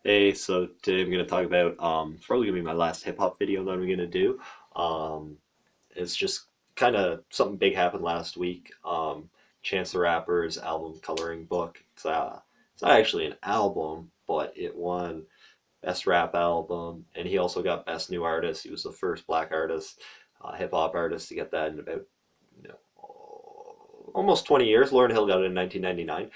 Hey, so today I'm going to talk about it's probably going to be my last hip hop video that I'm going to do. Um, it's just kind of something big happened last week. Chance the Rapper's album coloring book. It's not actually an album, but it won Best Rap Album, and he also got Best New Artist. He was the first black artist, hip hop artist to get that in about almost 20 years. Lauryn Hill got it in 1999.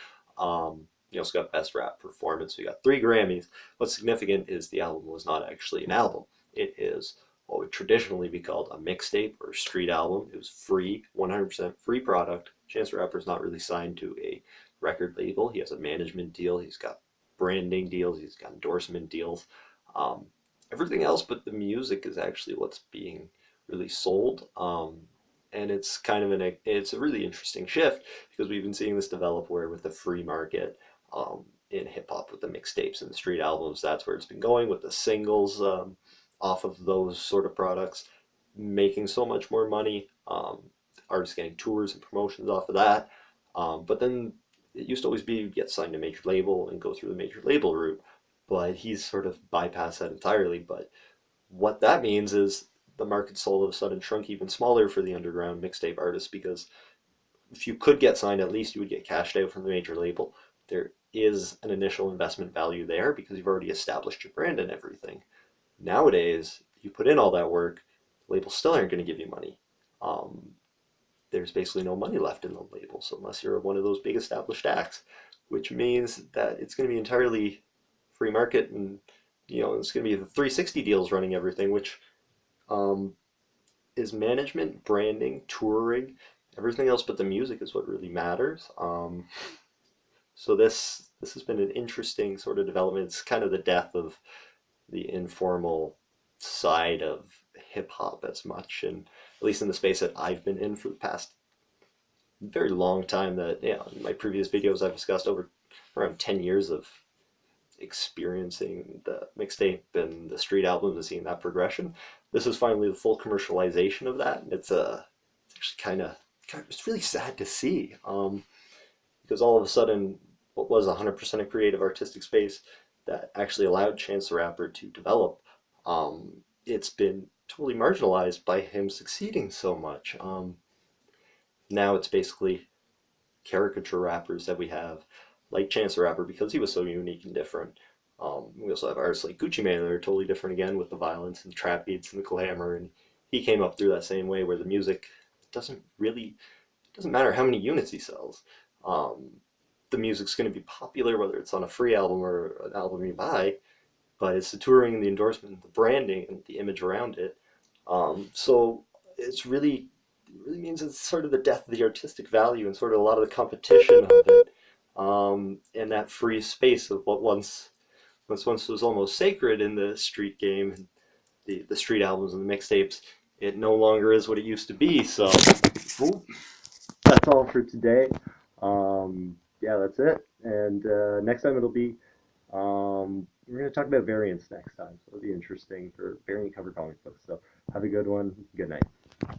He also got Best Rap Performance. We got 3 Grammys. What's significant is the album was not actually an album. It is what would traditionally be called a mixtape or street album. It was free, 100% free product. Chance the Rapper is not really signed to a record label. He has a management deal. He's got branding deals. He's got endorsement deals. Um, Everything else but the music is actually what's being really sold. And it's kind of it's a really interesting shift because we've been seeing this develop where with the free market in hip hop with the mixtapes and the street albums, that's where it's been going with the singles off of those sort of products, making so much more money. Artists getting tours and promotions off of that. But then it used to always be you'd get signed to a major label and go through the major label route, but he's sort of bypassed that entirely. But what that means is the market's all of a sudden shrunk even smaller for the underground mixtape artists because if you could get signed, at least you would get cashed out from the major label. There is an initial investment value there because you've already established your brand and everything. Nowadays, you put in all that work, the labels still aren't going to give you money. Um, there's basically no money left in the labels unless you're one of those big established acts, which means that it's going to be entirely free market and it's going to be the 360 deals running everything, which um, is management, branding, touring, everything else but the music is what really matters. So this has been an interesting sort of development. It's kind of the death of the informal side of hip hop as much, and at least in the space that I've been in for the past very long time. That in my previous videos I've discussed over around 10 years of experiencing the mixtape and the street albums and seeing that progression. This is finally the full commercialization of that, and it's actually it's really sad to see because all of a sudden what was 100% a creative artistic space that actually allowed Chance the Rapper to develop, it's been totally marginalized by him succeeding so much. Now it's basically caricature rappers that we have, like Chance the Rapper, because he was so unique and different. We also have artists like Gucci Mane that are totally different again with the violence and the trap beats and the glamour, and he came up through that same way where the music doesn't matter how many units he sells. The music's going to be popular whether it's on a free album or an album you buy, but it's the touring and the endorsement, the branding and the image around it. So it really means it's sort of the death of the artistic value and sort of a lot of the competition of it, in that free space of what once was almost sacred in the street game and the street albums and the mixtapes. It no longer is what it used to be. So that's all for today. Yeah, that's it. And next time it'll be we're going to talk about variants next time. So it'll be interesting for variant cover comic books. So have a good one. Good night.